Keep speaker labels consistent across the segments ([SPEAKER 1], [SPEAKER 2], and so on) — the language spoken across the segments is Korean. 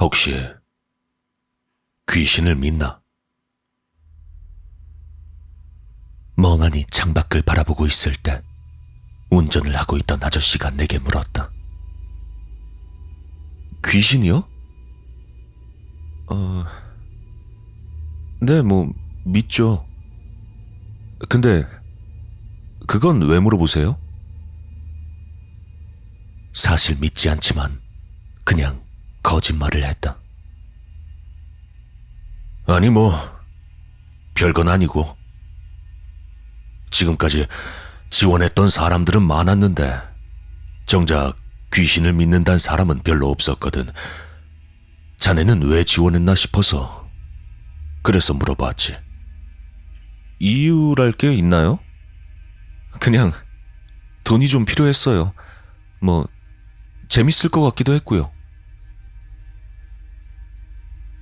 [SPEAKER 1] 혹시 귀신을 믿나? 멍하니 창밖을 바라보고 있을 때 운전을 하고 있던 아저씨가 내게 물었다. 귀신이요? 네, 믿죠. 근데 그건 왜 물어보세요? 사실 믿지 않지만 그냥 거짓말을 했다. 아니, 별건 아니고. 지금까지 지원했던 사람들은 많았는데 정작 귀신을 믿는다는 사람은 별로 없었거든. 자네는 왜 지원했나 싶어서 그래서 물어봤지. 이유랄 게 있나요? 그냥 돈이 좀 필요했어요. 재밌을 것 같기도 했고요.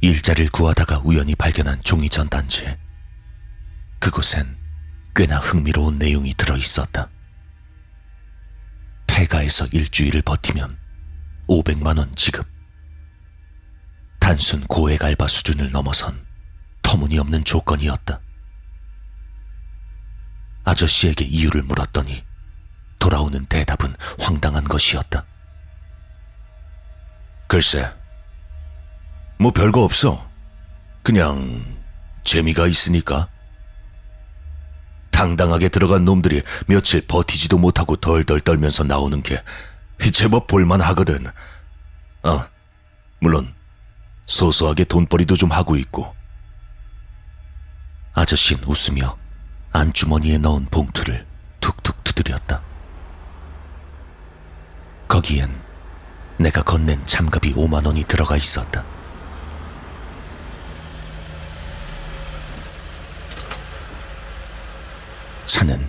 [SPEAKER 1] 일자리를 구하다가 우연히 발견한 종이 전단지. 그곳엔 꽤나 흥미로운 내용이 들어있었다. 폐가에서 일주일을 버티면 500만 원 지급. 단순 고액 알바 수준을 넘어선 터무니없는 조건이었다. 아저씨에게 이유를 물었더니 돌아오는 대답은 황당한 것이었다. 글쎄, 별거 없어. 그냥 재미가 있으니까. 당당하게 들어간 놈들이 며칠 버티지도 못하고 덜덜 떨면서 나오는 게 제법 볼만하거든. 물론 소소하게 돈벌이도 좀 하고 있고. 아저씨는 웃으며 안주머니에 넣은 봉투를 툭툭 두드렸다. 거기엔 내가 건넨 참갑이 5만 원이 들어가 있었다. 차는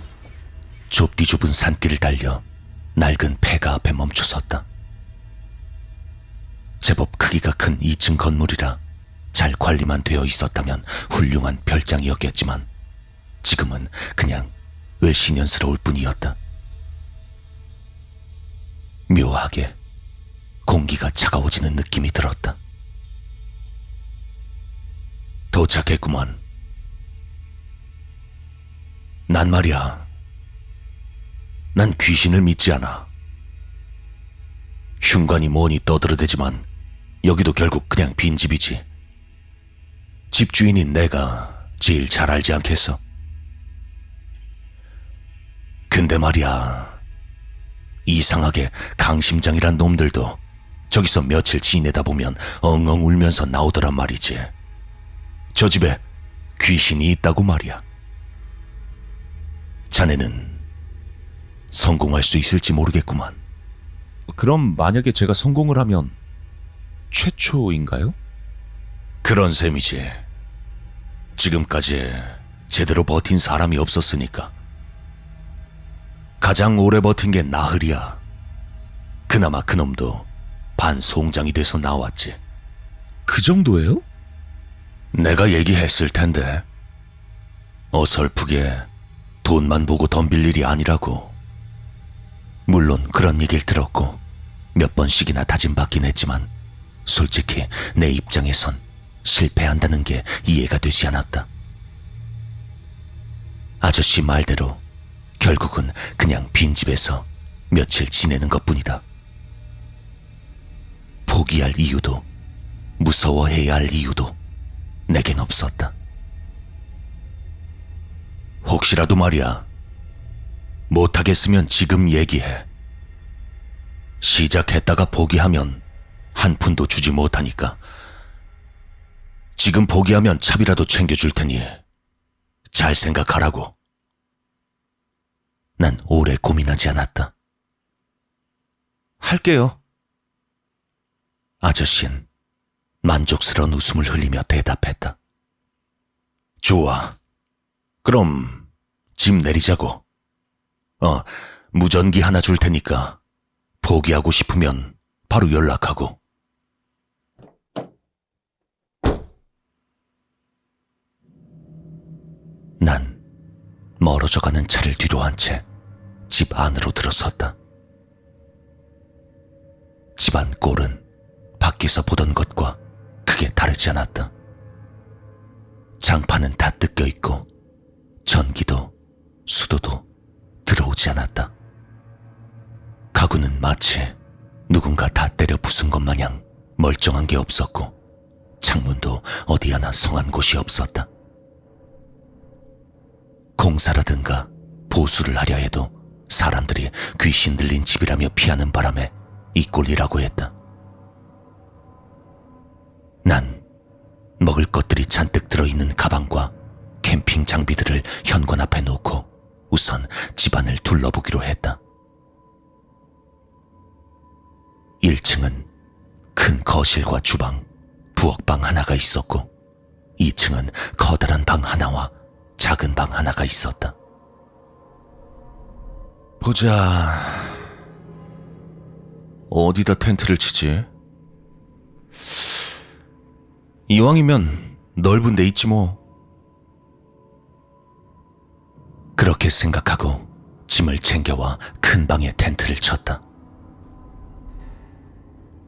[SPEAKER 1] 좁디 좁은 산길을 달려 낡은 폐가 앞에 멈춰섰다. 제법 크기가 큰 2층 건물이라 잘 관리만 되어 있었다면 훌륭한 별장이었겠지만 지금은 그냥 을씨년스러울 뿐이었다. 묘하게 공기가 차가워지는 느낌이 들었다. 도착했구만. 난 말이야, 난 귀신을 믿지 않아. 흉관이 뭐니 떠들어대지만 여기도 결국 그냥 빈집이지. 집주인인 내가 제일 잘 알지 않겠어? 근데 말이야, 이상하게 강심장이란 놈들도 저기서 며칠 지내다 보면 엉엉 울면서 나오더란 말이지. 저 집에 귀신이 있다고 말이야. 자네는 성공할 수 있을지 모르겠구만. 그럼 만약에 제가 성공을 하면 최초인가요? 그런 셈이지. 지금까지 제대로 버틴 사람이 없었으니까. 가장 오래 버틴 게 나흘이야. 그나마 그놈도 반송장이 돼서 나왔지. 그 정도예요? 내가 얘기했을 텐데. 어설프게 돈만 보고 덤빌 일이 아니라고. 물론 그런 얘기를 들었고 몇 번씩이나 다짐받긴 했지만 솔직히 내 입장에선 실패한다는 게 이해가 되지 않았다. 아저씨 말대로 결국은 그냥 빈집에서 며칠 지내는 것뿐이다. 포기할 이유도 무서워해야 할 이유도 내겐 없었다. 혹시라도 말이야, 못하겠으면 지금 얘기해. 시작했다가 포기하면 한 푼도 주지 못하니까. 지금 포기하면 차비라도 챙겨줄 테니 잘 생각하라고. 난 오래 고민하지 않았다. 할게요. 아저씨는 만족스러운 웃음을 흘리며 대답했다. 좋아. 그럼 집 내리자고. 무전기 하나 줄 테니까 포기하고 싶으면 바로 연락하고. 난 멀어져가는 차를 뒤로 한 채 집 안으로 들어섰다. 집안 꼴은 밖에서 보던 것과 크게 다르지 않았다. 장판은 다 뜯겨 있고 전기도 수도도 들어오지 않았다. 가구는 마치 누군가 다 때려 부순 것 마냥 멀쩡한 게 없었고 창문도 어디 하나 성한 곳이 없었다. 공사라든가 보수를 하려 해도 사람들이 귀신 들린 집이라며 피하는 바람에 이 꼴이라고 했다. 난 먹을 것들이 잔뜩 들어있는 가방과 캠핑 장비들을 현관 앞에 놓고 우선 집안을 둘러보기로 했다. 1층은 큰 거실과 주방, 부엌방 하나가 있었고 2층은 커다란 방 하나와 작은 방 하나가 있었다. 보자. 어디다 텐트를 치지? 이왕이면 넓은 데 있지 뭐. 그렇게 생각하고 짐을 챙겨와 큰 방에 텐트를 쳤다.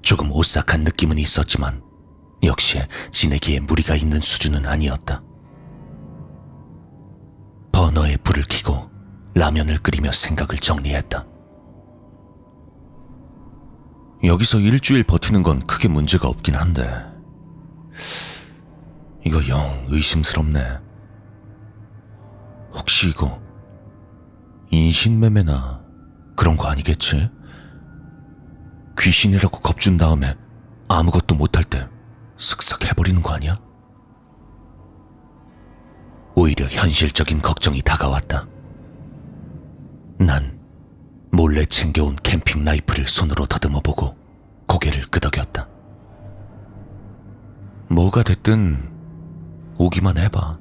[SPEAKER 1] 조금 오싹한 느낌은 있었지만 역시 지내기에 무리가 있는 수준은 아니었다. 버너에 불을 켜고 라면을 끓이며 생각을 정리했다. 여기서 일주일 버티는 건 크게 문제가 없긴 한데 이거 영 의심스럽네. 혹시 이거 인신매매나 그런 거 아니겠지? 귀신이라고 겁준 다음에 아무것도 못할 때 쓱싹 해버리는 거 아니야? 오히려 현실적인 걱정이 다가왔다. 난 몰래 챙겨온 캠핑 나이프를 손으로 더듬어보고 고개를 끄덕였다. 뭐가 됐든 오기만 해봐.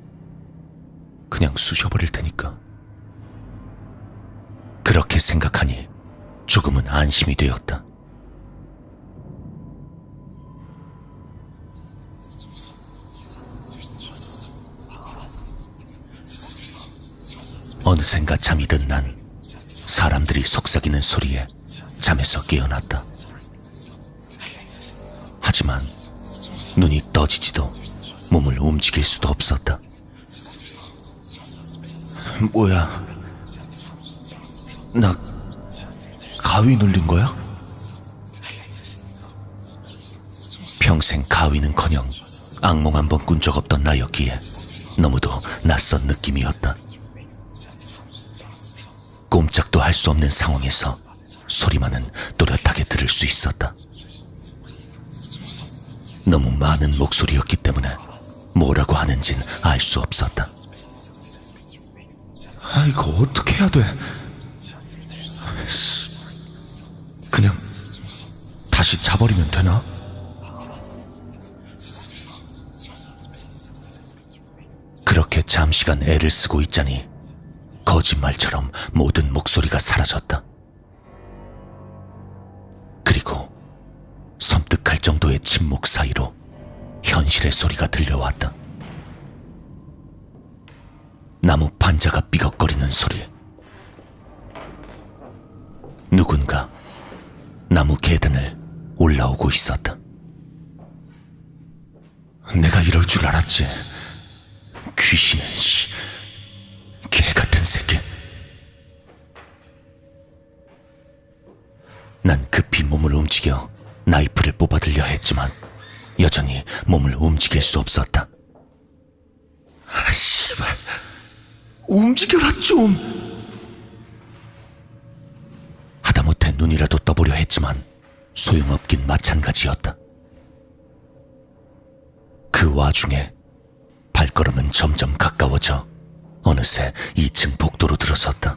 [SPEAKER 1] 그냥 쑤셔버릴 테니까. 그렇게 생각하니 조금은 안심이 되었다. 어느샌가 잠이 든 난 사람들이 속삭이는 소리에 잠에서 깨어났다. 하지만 눈이 떠지지도 몸을 움직일 수도 없었다. 뭐야? 나 가위 눌린 거야? 평생 가위는커녕 악몽 한 번 꾼 적 없던 나였기에 너무도 낯선 느낌이었다. 꼼짝도 할 수 없는 상황에서 소리만은 또렷하게 들을 수 있었다. 너무 많은 목소리였기 때문에 뭐라고 하는진 알 수 없었다. 이거 어떻게 해야 돼? 그냥 다시 자버리면 되나? 그렇게 잠시간 애를 쓰고 있자니 거짓말처럼 모든 목소리가 사라졌다. 그리고 섬뜩할 정도의 침묵 사이로 현실의 소리가 들려왔다. 나무 판자가 삐걱거리는 소리. 누군가 나무 계단을 올라오고 있었다. 내가 이럴 줄 알았지. 귀신은 개 같은 새끼. 난 급히 몸을 움직여 나이프를 뽑아들려 했지만 여전히 몸을 움직일 수 없었다. 씨발, 움직여라 좀. 하다못해 눈이라도 떠보려 했지만 소용없긴 마찬가지였다. 그 와중에 발걸음은 점점 가까워져 어느새 2층 복도로 들어섰다.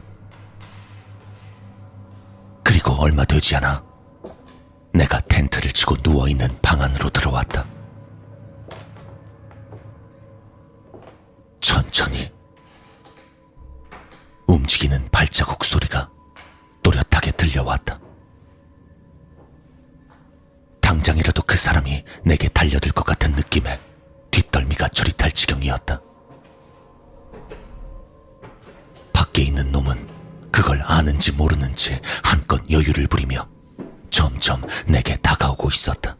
[SPEAKER 1] 그리고 얼마 되지 않아 내가 텐트를 치고 누워있는 방 안으로 들어왔다. 천천히 움직이는 발자국 소리가 또렷하게 들려왔다. 당장이라도 그 사람이 내게 달려들 것 같은 느낌에 뒷덜미가 저릿할 지경이었다. 밖에 있는 놈은 그걸 아는지 모르는지 한껏 여유를 부리며 점점 내게 다가오고 있었다.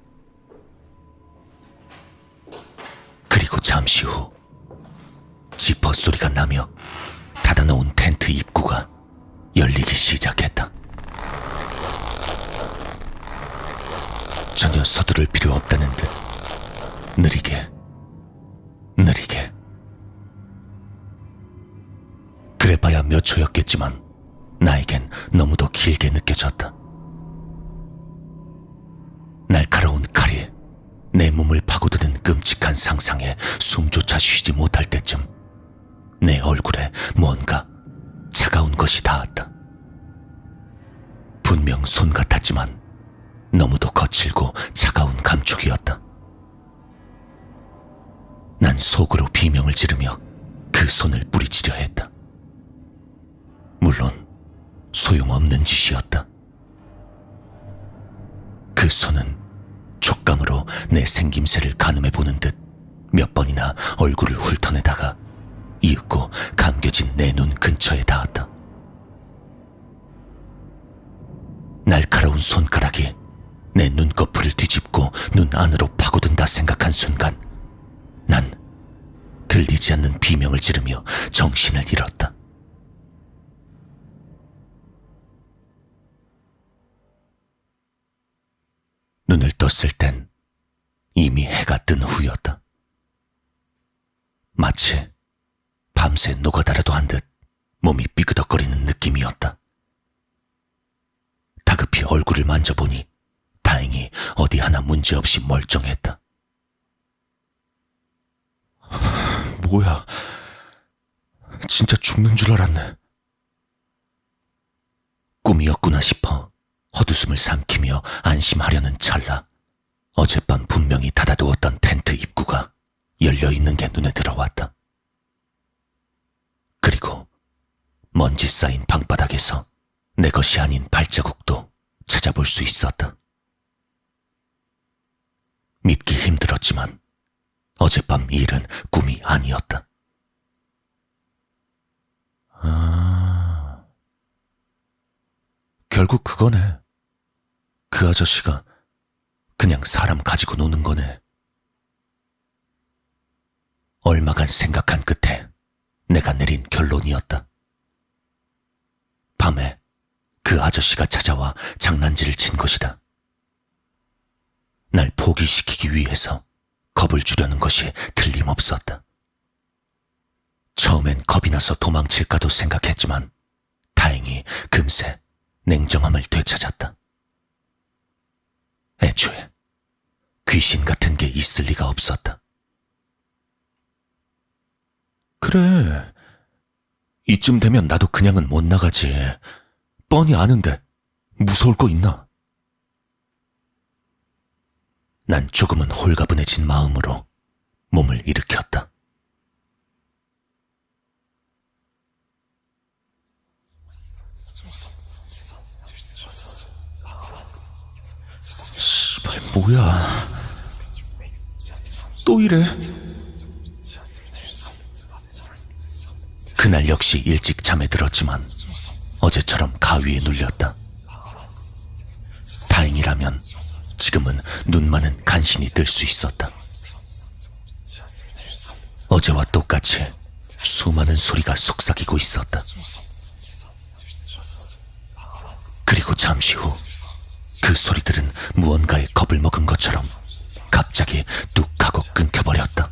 [SPEAKER 1] 잠시 후 지퍼 소리가 나며 닫아놓은 텐트 입구가 열리기 시작했다. 전혀 서두를 필요 없다는 듯 느리게 그래봐야 몇 초였겠지만 나에겐 너무도 길게 느껴졌다. 날카로운 칼이 내 몸을 파고드는 끔찍한 상상에 숨조차 쉬지 못할 때쯤 내 얼굴에 뭔가 차가운 것이 닿았다. 분명 손 같았지만 너무도 거칠고 차가운 감촉이었다. 난 속으로 비명을 지르며 그 손을 뿌리치려 했다. 물론 소용없는 짓이었다. 그 손은 촉감으로 내 생김새를 가늠해보는 듯 몇 번이나 얼굴을 훑어내다가 이윽고 감겨진 내 눈 근처에 닿았다. 날카로운 손가락이 내 눈꺼풀을 뒤집고 눈 안으로 파고든다 생각한 순간 난 들리지 않는 비명을 지르며 정신을 잃었다. 눈을 떴을 땐 이미 해가 뜬 후였다. 마치 밤새 노가다라도 한 듯 몸이 삐그덕거리는 느낌이었다. 다급히 얼굴을 만져보니 다행히 어디 하나 문제없이 멀쩡했다. 뭐야, 진짜 죽는 줄 알았네. 꿈이었구나 싶어 헛웃음을 삼키며 안심하려는 찰나 어젯밤 분명히 닫아두었던 텐트 입구가 열려있는 게 눈에 들어왔다. 그리고 먼지 쌓인 방바닥에서 내 것이 아닌 발자국도 찾아볼 수 있었다. 믿기 힘들었지만 어젯밤 일은 꿈이 아니었다. 결국 그거네. 그 아저씨가 그냥 사람 가지고 노는 거네. 얼마간 생각한 끝에 내가 내린 결론이었다. 밤에 그 아저씨가 찾아와 장난질을 친 것이다. 날 포기시키기 위해서 겁을 주려는 것이 틀림없었다. 처음엔 겁이 나서 도망칠까도 생각했지만 다행히 금세 냉정함을 되찾았다. 애초에 귀신 같은 게 있을 리가 없었다. 그래, 이쯤 되면 나도 그냥은 못 나가지. 뻔히 아는데 무서울 거 있나? 난 조금은 홀가분해진 마음으로 몸을 일으켰다. 씨발, 뭐야. 또 이래. 그날 역시 일찍 잠에 들었지만 어제처럼 가위에 눌렸다. 다행이라면 지금은 눈만은 간신히 뜰 수 있었다. 어제와 똑같이 수많은 소리가 속삭이고 있었다. 그리고 잠시 후 그 소리들은 무언가에 겁을 먹은 것처럼 갑자기 뚝 하고 끊겨버렸다.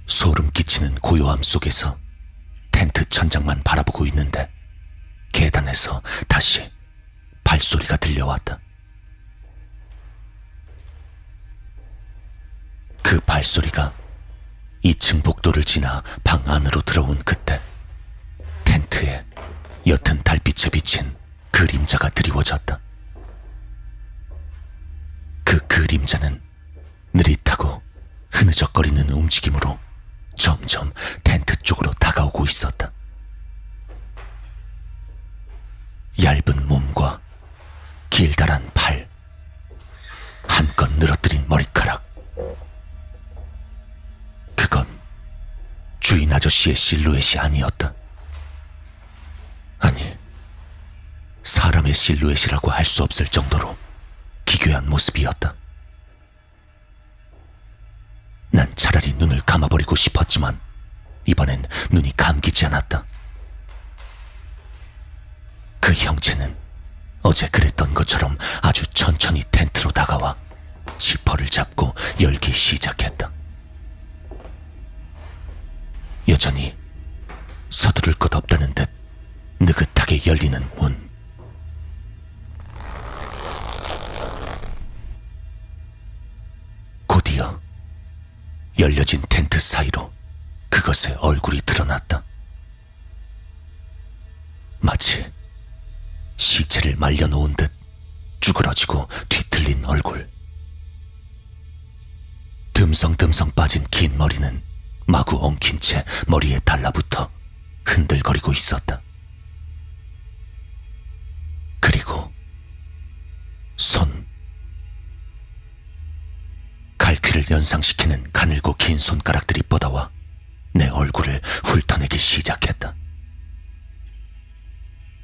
[SPEAKER 1] 소름 끼치는 고요함 속에서 텐트 천장만 바라보고 있는데 계단에서 다시 발소리가 들려왔다. 그 발소리가 2층 복도를 지나 방 안으로 들어온 그때 텐트에 옅은 달빛에 비친 그림자가 드리워졌다. 그 그림자는 느릿하고 흐느적거리는 움직임으로 점점 텐트 쪽으로 다가오고 있었다. 얇은 몸과 길다란 팔, 한껏 늘어뜨린 머리카락. 그건 주인 아저씨의 실루엣이 아니었다. 아니, 사람의 실루엣이라고 할 수 없을 정도로 기괴한 모습이었다. 난 차라리 눈을 감아버리고 싶었지만 이번엔 눈이 감기지 않았다. 그 형체는 어제 그랬던 것처럼 아주 천천히 텐트로 다가와 지퍼를 잡고 열기 시작했다. 여전히 서두를 것 없다는 듯 느긋하게 열리는 문. 곧이어 열려진 텐트 사이로 그것의 얼굴이 드러났다. 마치 시체를 말려놓은 듯 쭈그러지고 뒤틀린 얼굴. 듬성듬성 빠진 긴 머리는 마구 엉킨 채 머리에 달라붙어 흔들거리고 있었다. 그리고 손. 갈퀴를 연상시키는 가늘고 긴 손가락들이 뻗어와 내 얼굴을 훑어내기 시작했다.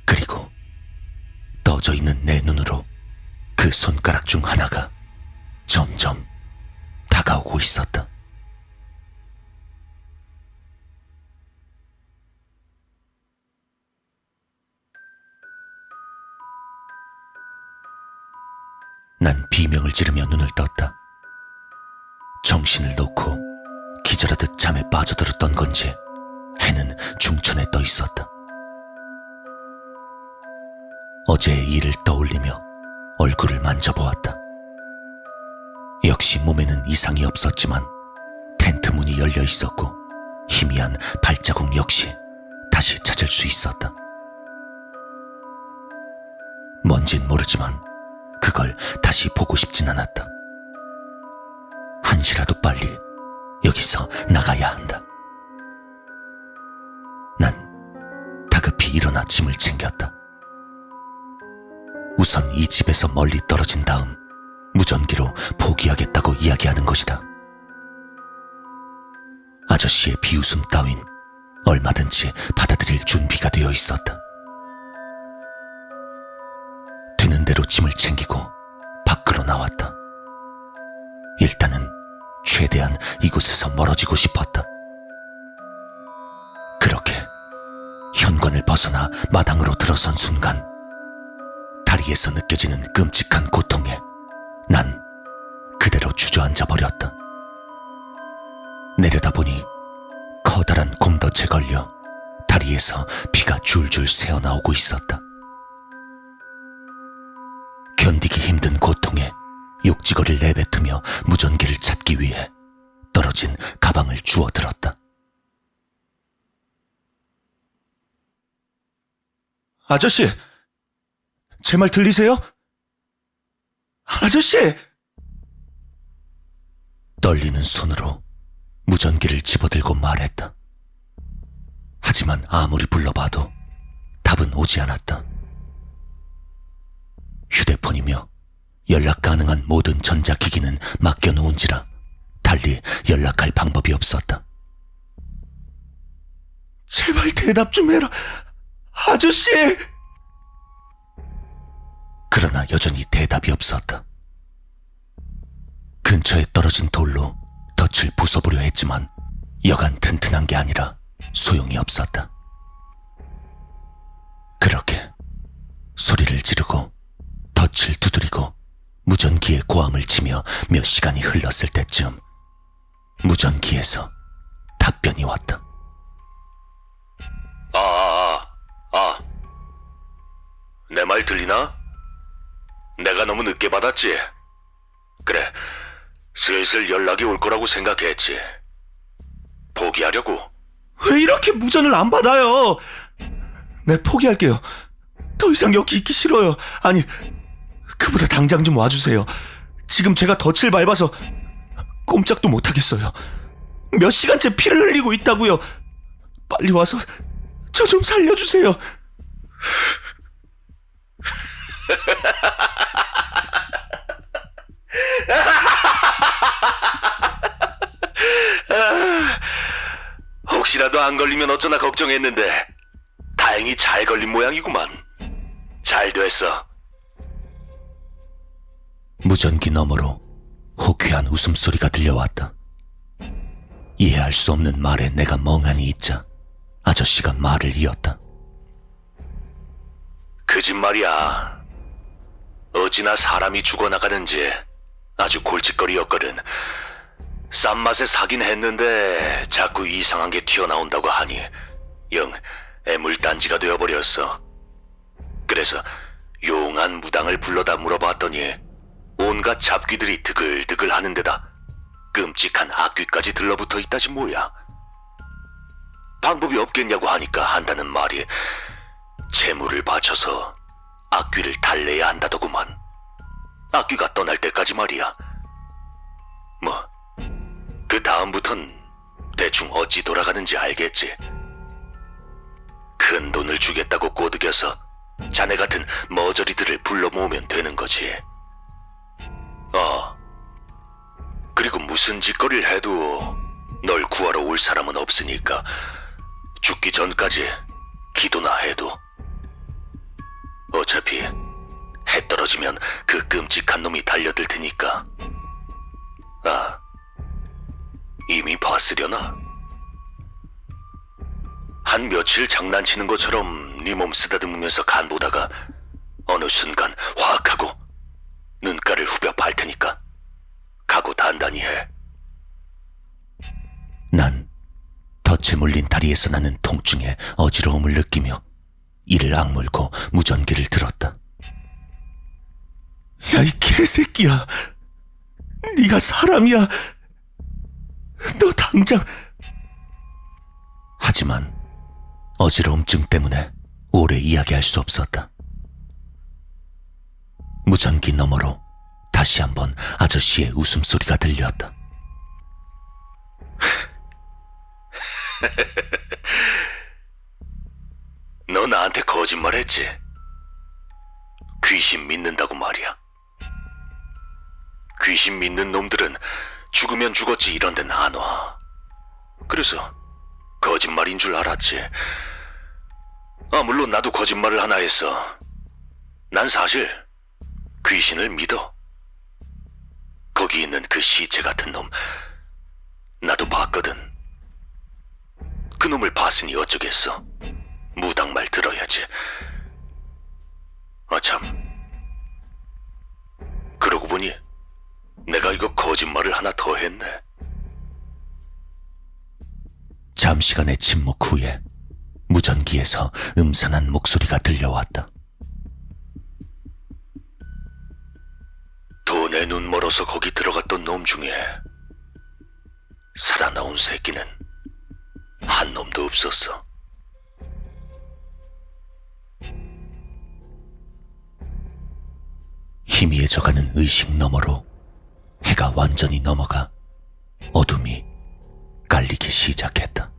[SPEAKER 1] 그리고 떠져 있는 내 눈으로 그 손가락 중 하나가 점점 다가오고 있었다. 난 비명을 지르며 눈을 떴다. 정신을 놓고 기절하듯 잠에 빠져들었던 건지 해는 중천에 떠 있었다. 어제의 일을 떠올리며 얼굴을 만져보았다. 역시 몸에는 이상이 없었지만 텐트 문이 열려 있었고 희미한 발자국 역시 다시 찾을 수 있었다. 뭔진 모르지만 그걸 다시 보고 싶진 않았다. 한시라도 빨리 여기서 나가야 한다. 난 다급히 일어나 짐을 챙겼다. 우선 이 집에서 멀리 떨어진 다음 무전기로 포기하겠다고 이야기하는 것이다. 아저씨의 비웃음 따윈 얼마든지 받아들일 준비가 되어 있었다. 되는 대로 짐을 챙기고 밖으로 나왔다. 일단은 최대한 이곳에서 멀어지고 싶었다. 그렇게 현관을 벗어나 마당으로 들어선 순간 다리에서 느껴지는 끔찍한 고통에 난 그대로 주저앉아 버렸다. 내려다보니 커다란 곰덫에 걸려 다리에서 피가 줄줄 새어나오고 있었다. 견디기 힘든 고통에 욕지거리를 내뱉으며 무전기를 찾기 위해 떨어진 가방을 주워들었다. 아저씨! 제 말 들리세요? 아저씨! 떨리는 손으로 무전기를 집어들고 말했다. 하지만 아무리 불러봐도 답은 오지 않았다. 휴대폰이며 연락 가능한 모든 전자기기는 맡겨놓은지라 달리 연락할 방법이 없었다. 제발 대답 좀 해라, 아저씨! 그러나 여전히 대답이 없었다. 근처에 떨어진 돌로 덫을 부숴보려 했지만 여간 튼튼한 게 아니라 소용이 없었다. 그렇게 소리를 지르고 덫을 두드리고 무전기에 고함을 치며 몇 시간이 흘렀을 때쯤 무전기에서 답변이 왔다. 내 말 들리나? 내가 너무 늦게 받았지? 그래, 슬슬 연락이 올 거라고 생각했지. 포기하려고? 왜 이렇게 무전을 안 받아요? 네, 포기할게요. 더 이상 여기 있기 싫어요. 아니, 그보다 당장 좀 와주세요. 지금 제가 덫을 밟아서 꼼짝도 못하겠어요. 몇 시간째 피를 흘리고 있다고요. 빨리 와서 저 좀 살려주세요. 혹시라도 안 걸리면 어쩌나 걱정했는데 다행히 잘 걸린 모양이구만. 잘 됐어. 무전기 너머로 호쾌한 웃음소리가 들려왔다. 이해할 수 없는 말에 내가 멍하니 있자 아저씨가 말을 이었다. 거짓말이야. 어찌나 사람이 죽어나가는지 아주 골칫거리였거든. 싼 맛에 사긴 했는데 자꾸 이상한 게 튀어나온다고 하니 영 애물단지가 되어버렸어. 그래서 용한 무당을 불러다 물어봤더니 온갖 잡귀들이 드글드글 하는 데다 끔찍한 악귀까지 들러붙어 있다지 뭐야. 방법이 없겠냐고 하니까 한다는 말이 재물을 바쳐서 악귀를 달래야 한다더구만. 악귀가 떠날 때까지 말이야. 뭐 그 다음부턴 대충 어찌 돌아가는지 알겠지. 큰 돈을 주겠다고 꼬드겨서 자네 같은 머저리들을 불러 모으면 되는 거지. 그리고 무슨 짓거리를 해도 널 구하러 올 사람은 없으니까 죽기 전까지 기도나 해도. 어차피 해 떨어지면 그 끔찍한 놈이 달려들 테니까. 이미 봤으려나? 한 며칠 장난치는 것처럼 네 몸 쓰다듬으면서 간 보다가 어느 순간 확 하고 눈가를 후벼 팔 테니까 각오 단단히 해. 난 덫에 물린 다리에서 나는 통증에 어지러움을 느끼며 이를 악물고 무전기를 들었다. 야, 이 개새끼야. 네가 사람이야. 너 당장... 하지만 어지러움증 때문에 오래 이야기할 수 없었다. 무전기 너머로 다시 한번 아저씨의 웃음소리가 들렸다. 너 나한테 거짓말했지? 귀신 믿는다고 말이야. 귀신 믿는 놈들은 죽으면 죽었지 이런 데는 안 와. 그래서 거짓말인 줄 알았지. 물론 나도 거짓말을 하나 했어. 난 사실 귀신을 믿어. 거기 있는 그 시체 같은 놈 나도 봤거든. 그 놈을 봤으니 어쩌겠어. 무당 말 들어야지. 참, 그러고 보니 내가 이거 거짓말을 하나 더 했네. 잠시간의 침묵 후에 무전기에서 음산한 목소리가 들려왔다. 돈에 눈 멀어서 거기 들어갔던 놈 중에 살아나온 새끼는 한 놈도 없었어. 희미해져가는 의식 너머로 해가 완전히 넘어가 어둠이 깔리기 시작했다.